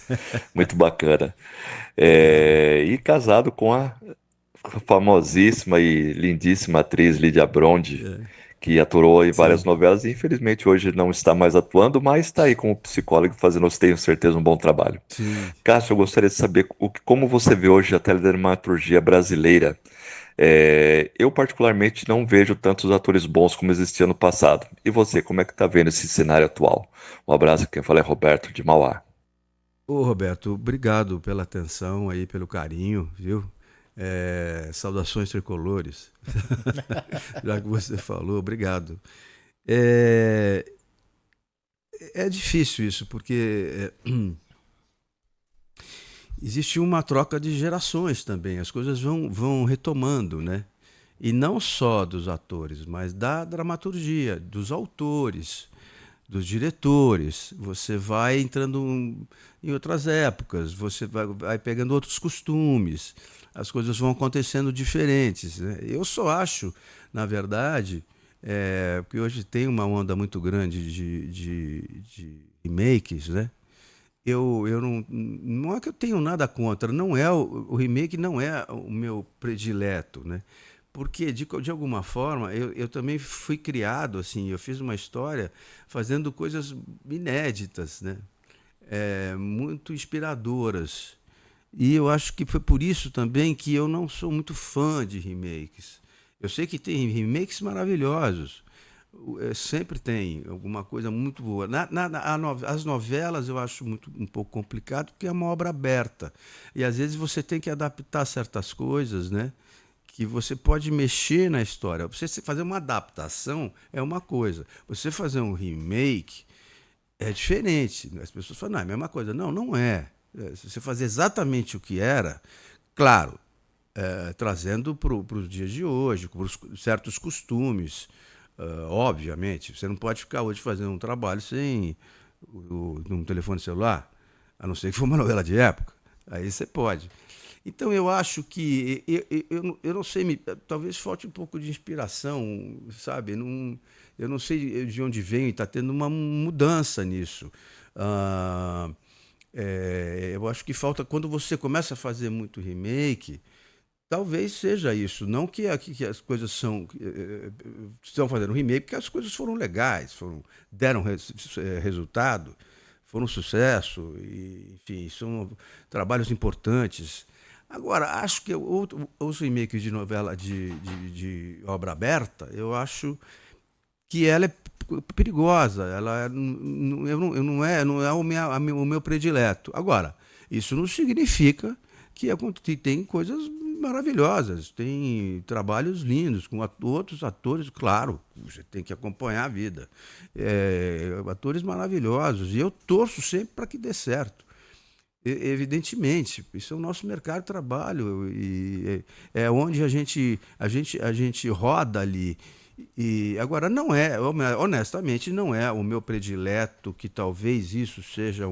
muito bacana. E casado com a famosíssima e lindíssima atriz Lídia Brondi, que atuou em várias novelas e infelizmente hoje não está mais atuando, mas está aí como psicólogo fazendo, tenho certeza, um bom trabalho. Sim. Cássio, eu gostaria de saber como você vê hoje a teledramaturgia brasileira. Eu particularmente não vejo tantos atores bons como existia no passado. E você, como é que está vendo esse cenário atual? Um abraço, quem fala é Roberto de Mauá. Ô Roberto, obrigado pela atenção aí, pelo carinho, viu? Saudações tricolores, já que você falou, obrigado. É difícil isso, porque existe uma troca de gerações também, as coisas vão retomando, né? E não só dos atores, mas da dramaturgia, dos autores, dos diretores. Você vai entrando em outras épocas, você vai pegando outros costumes, as coisas vão acontecendo diferentes, né? Eu só acho, na verdade, porque hoje tem uma onda muito grande de remakes, né? Eu não é que eu tenho nada contra, não é o remake não é o meu predileto, né? Porque, de alguma forma, eu também fui criado, assim, eu fiz uma história fazendo coisas inéditas, né? Muito inspiradoras. E eu acho que foi por isso também que eu não sou muito fã de remakes. Eu sei que tem remakes maravilhosos, sempre tem alguma coisa muito boa. As novelas eu acho um pouco complicado, porque é uma obra aberta. E às vezes você tem que adaptar certas coisas, né? Que você pode mexer na história. Você fazer uma adaptação é uma coisa. Você fazer um remake é diferente. As pessoas falam, não, é a mesma coisa. Não, não é. Se você fazer exatamente o que era, claro, trazendo para os dias de hoje, para certos costumes, obviamente. Você não pode ficar hoje fazendo um trabalho sem um telefone celular, a não ser que for uma novela de época. Aí você pode. Então eu acho que, eu não sei, talvez falte um pouco de inspiração, sabe? Eu não sei de onde vem e está tendo uma mudança nisso. Eu acho que falta, quando você começa a fazer muito remake, talvez seja isso. Não que as coisas estão fazendo remake, porque as coisas foram legais, deram resultado, foram um sucesso, e, enfim, são trabalhos importantes. Agora, acho que os remakes de novela de obra aberta, eu acho que ela é perigosa, ela não é o meu predileto. Agora, isso não significa que tem coisas maravilhosas, tem trabalhos lindos, com outros atores, claro, você tem que acompanhar a vida. Atores maravilhosos, e eu torço sempre para que dê certo. Evidentemente, isso é o nosso mercado de trabalho, e é onde a gente roda ali. E agora não é, honestamente, não é o meu predileto, que talvez isso seja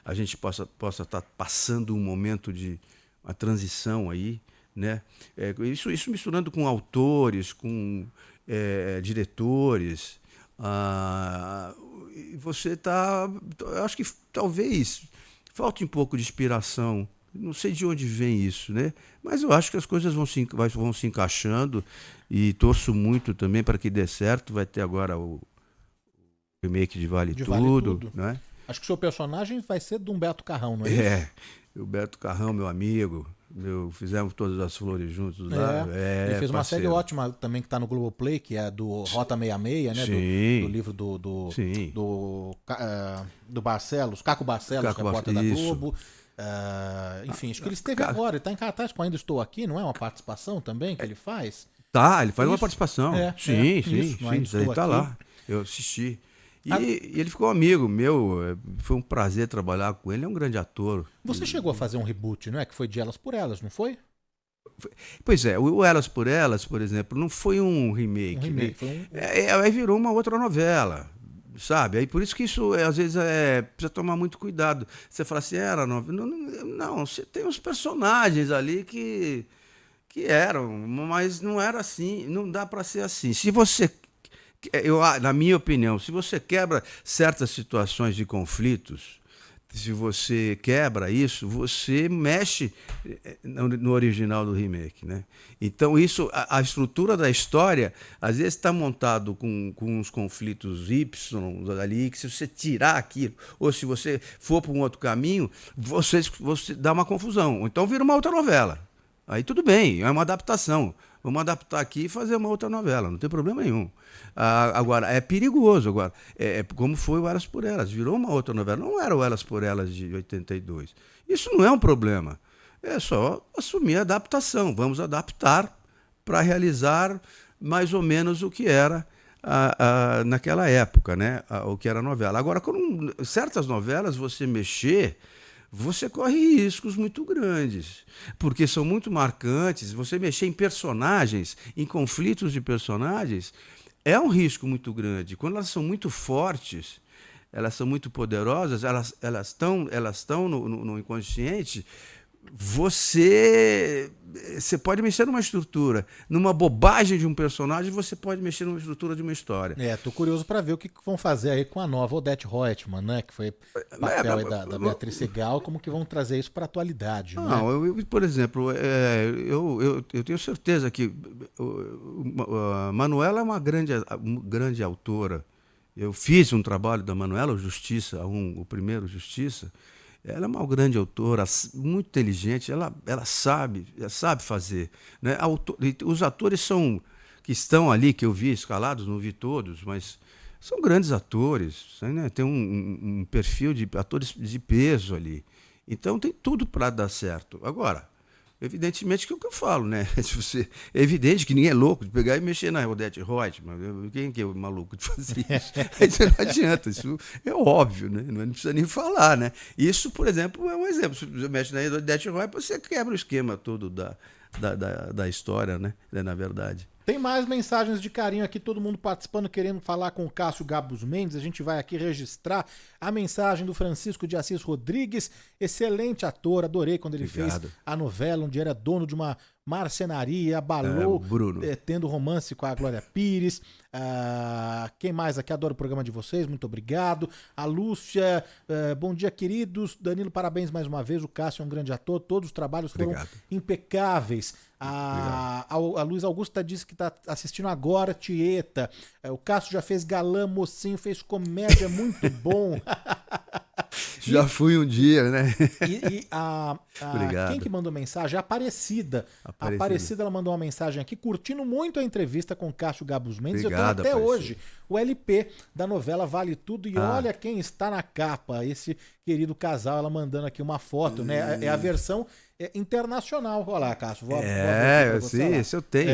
a gente possa estar passando um momento de uma transição aí, né? Isso misturando com autores, com diretores. Você acho que talvez falte um pouco de inspiração. Não sei de onde vem isso, né? Mas eu acho que as coisas vão se encaixando, e torço muito também para que dê certo. Vai ter agora o remake de Vale Tudo, né? Acho que o seu personagem vai ser do Humberto Carrão, não é isso? O Humberto Carrão, meu amigo. Fizemos Todas as Flores juntos lá. Ele fez uma série ótima também que está no Globoplay, que é do Rota 66, né? Do livro do Barcelos, Caco Barcelos, repórter da Globo. Enfim, acho que ele esteve agora, ele está em cartaz com Ainda Estou Aqui, não é uma participação também que ele faz? Tá, ele faz uma Isso. participação. Sim, isso, Ainda Estou ele tá Aqui. lá. Eu assisti. E ele ficou amigo meu, foi um prazer trabalhar com ele, é um grande ator. Você chegou a fazer um reboot, não é? Que foi de Elas por Elas, não foi? Pois é, o Elas por Elas, por exemplo, não foi um remake. Um remake, né? foi um... Aí virou uma outra novela, sabe? Aí por isso que isso, às vezes, precisa tomar muito cuidado. Você fala assim, era novela. Não, você tem uns personagens ali que eram, mas não era assim, não dá para ser assim. Se você, na minha opinião, se você quebra certas situações de conflitos, se você quebra isso, você mexe no original do remake, né? Então isso, a estrutura da história, às vezes está montado com uns conflitos Y ali, que se você tirar aquilo, ou se você for para um outro caminho, você dá uma confusão. Ou então vira uma outra novela. Aí tudo bem, é uma adaptação. Vamos adaptar aqui e fazer uma outra novela, não tem problema nenhum. Agora, é perigoso. Agora, como foi o Elas por Elas, virou uma outra novela. Não era o Elas por Elas de 82. Isso não é um problema. É só assumir a adaptação. Vamos adaptar para realizar mais ou menos o que era naquela época, né? O que era a novela. Agora, com certas novelas, você mexer, você corre riscos muito grandes, porque são muito marcantes. Você mexer em personagens, em conflitos de personagens, é um risco muito grande. Quando elas são muito fortes, elas são muito poderosas, elas estão no inconsciente. Você pode mexer numa estrutura, numa bobagem de um personagem, você pode mexer numa estrutura de uma história. Tô curioso para ver o que vão fazer aí com a nova Odete Roitman, né? Que foi papel aí da Beatriz Segal, como que vão trazer isso para a atualidade, não, né? Por exemplo, eu tenho certeza que a Manuela é uma grande autora. Eu fiz um trabalho da Manuela, Justiça, o primeiro Justiça. Ela é uma grande autora, muito inteligente, ela sabe fazer, né? Os atores que estão ali, que eu vi escalados, não vi todos, mas são grandes atores, né? Tem um perfil de atores de peso ali. Então tem tudo para dar certo. Agora, evidentemente que é o que eu falo, né? É evidente que ninguém é louco de pegar e mexer na Odete Roitman. Quem que é o maluco de fazer isso? Não adianta, isso é óbvio, né? Não precisa nem falar, né? Isso, por exemplo, é um exemplo. Se você mexe na Odete Roitman, você quebra o esquema todo da história, né? Na verdade. Tem mais mensagens de carinho aqui, todo mundo participando, querendo falar com o Cássio Gabus Mendes. A gente vai aqui registrar a mensagem do Francisco de Assis Rodrigues, excelente ator, adorei quando ele fez a novela, onde era dono de uma marcenaria, abalou, tendo romance com a Glória Pires. Quem mais aqui? Adoro o programa de vocês, muito obrigado. A Lúcia, bom dia, queridos. Danilo, parabéns mais uma vez, o Cássio é um grande ator, todos os trabalhos foram impecáveis. A Luiz Augusta disse que está assistindo agora Tieta. O Cássio já fez Galã, Mocinho, fez comédia, muito bom. Já fui um dia, né? Obrigado. Quem que mandou mensagem? A Aparecida. A Aparecida, ela mandou uma mensagem aqui, curtindo muito a entrevista com Cássio Gabus Mendes. Obrigado, eu tenho até Aparecida. hoje o LP da novela Vale Tudo. E olha quem está na capa, esse querido casal. Ela mandando aqui uma foto, né? É a versão internacional. Olha lá, Cássio. Esse eu tenho.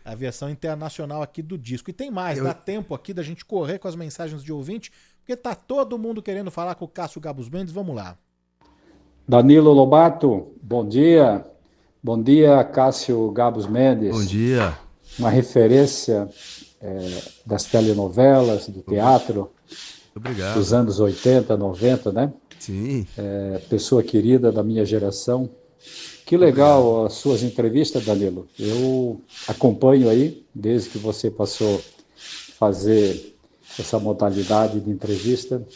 A versão internacional aqui do disco. E tem mais, dá tempo aqui da gente correr com as mensagens de ouvinte, porque tá todo mundo querendo falar com o Cássio Gabus Mendes. Vamos lá. Danilo Lobato, bom dia. Bom dia, Cássio Gabus Mendes. Bom dia. Uma referência das telenovelas, do teatro. Obrigado. Dos anos 80, 90, né? Sim. Pessoa querida da minha geração. Que legal as suas entrevistas, Danilo. Eu acompanho aí, desde que você passou a fazer essa modalidade de entrevista.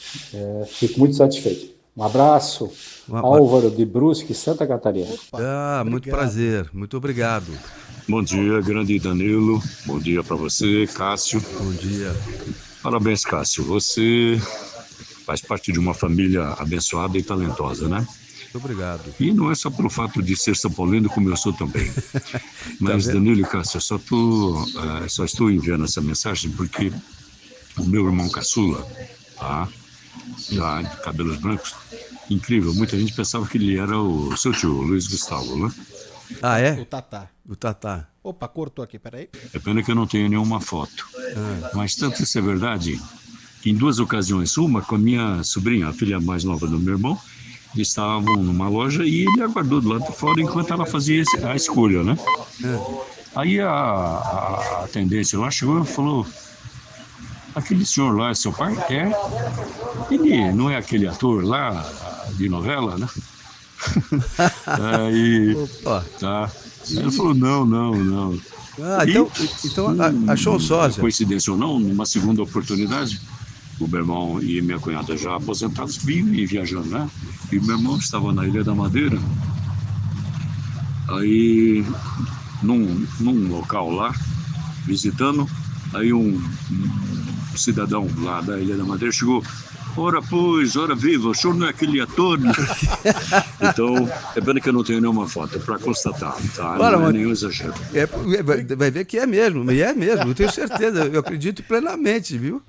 Fico muito satisfeito. Um abraço, Álvaro de Brusque, Santa Catarina. Opa, muito prazer, muito obrigado. Bom dia, grande Danilo. Bom dia para você, Cássio. Bom dia. Parabéns, Cássio. Você faz parte de uma família abençoada e talentosa, né? Muito obrigado. E não é só pelo fato de ser São Paulino, como eu sou também. Mas, Danilo e Cássio, eu só estou enviando essa mensagem porque o meu irmão caçula, tá? Já de cabelos brancos, incrível. Muita gente pensava que ele era o seu tio, o Luiz Gustavo, né? Ah, O é? Tatá. O Tatá. Opa, cortou aqui, peraí. É pena que eu não tenho nenhuma foto. Mas tanto isso é verdade, que em 2 ocasiões, uma com a minha sobrinha, a filha mais nova do meu irmão, eles estavam numa loja e ele aguardou do lado de fora enquanto ela fazia a escolha, né? Aí a atendente lá chegou e falou: aquele senhor lá é seu pai? É. Ele não é aquele ator lá de novela, né? Aí, Opa. tá. Aí ele falou: não. Ah, então achou um sósia. Coincidência ou não, numa segunda oportunidade, o meu irmão e minha cunhada já aposentados vinham e viajando, né? E meu irmão estava na Ilha da Madeira, aí num local lá, visitando, aí um cidadão lá da Ilha da Madeira chegou: ora pois, ora viva, o senhor não é aquele ator? Então, é pena que eu não tenho nenhuma foto para constatar, tá? Olha, Não é mas- nenhum exagero. Vai ver que é mesmo, e é mesmo, eu tenho certeza, eu acredito plenamente, viu?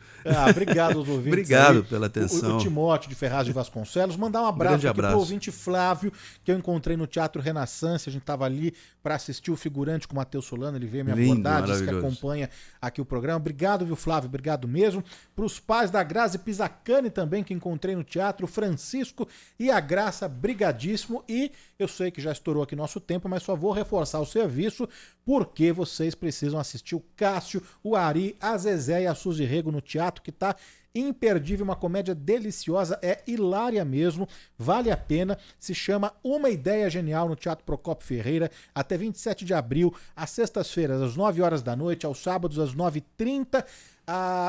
Obrigado aos ouvintes. Obrigado aí. pela atenção. O Timóteo de Ferraz de Vasconcelos. Mandar um abraço Grande aqui abraço. pro ouvinte Flávio, que eu encontrei no Teatro Renaissance. A gente estava ali para assistir o figurante com o Matheus Solano. Ele veio me Lindo, abordar, disse que maravilhoso. acompanha aqui o programa. Obrigado, viu, Flávio? Obrigado mesmo. Para os pais da Grazi Pisacani também, que encontrei no teatro, Francisco e a Graça, brigadíssimo. E eu sei que já estourou aqui nosso tempo, mas só vou reforçar o serviço, porque vocês precisam assistir o Cássio, o Ari, a Zezé e a Suzy Rego no teatro, que tá imperdível, uma comédia deliciosa, é hilária mesmo, vale a pena, se chama Uma Ideia Genial no Teatro Procópio Ferreira, até 27 de abril, às sextas-feiras, às 9 horas da noite, aos sábados, às 9h30,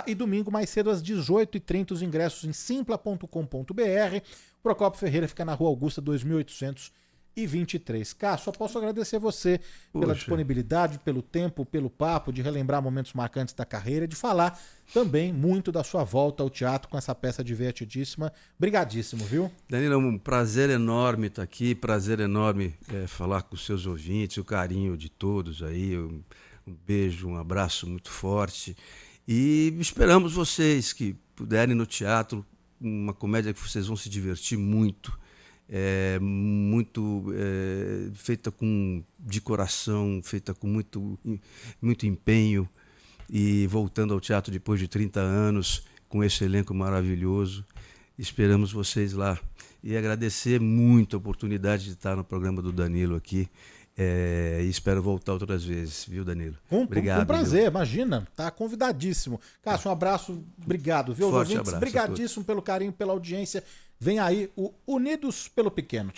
e domingo mais cedo, às 18h30, os ingressos em simpla.com.br. Procópio Ferreira fica na Rua Augusta, 2823. Cássio, só posso agradecer você pela Poxa. disponibilidade, pelo tempo, pelo papo, de relembrar momentos marcantes da carreira, de falar também muito da sua volta ao teatro com essa peça divertidíssima. Brigadíssimo, viu? Danilo, é um prazer enorme estar aqui, prazer enorme falar com os seus ouvintes, o carinho de todos aí, um beijo, um abraço muito forte. E esperamos vocês que puderem ir no teatro, uma comédia que vocês vão se divertir muito. Feita de coração, feita com muito empenho, e voltando ao teatro depois de 30 anos, com esse elenco maravilhoso. Esperamos vocês lá. E agradecer muito a oportunidade de estar no programa do Danilo aqui. E espero voltar outras vezes, viu, Danilo? Obrigado. Um prazer, viu? imagina, tá convidadíssimo. Cássio, um abraço, obrigado, viu? Os Forte ouvintes, abraço a brigadíssimo pelo carinho, pela audiência. Vem aí o Unidos pelo Pequeno.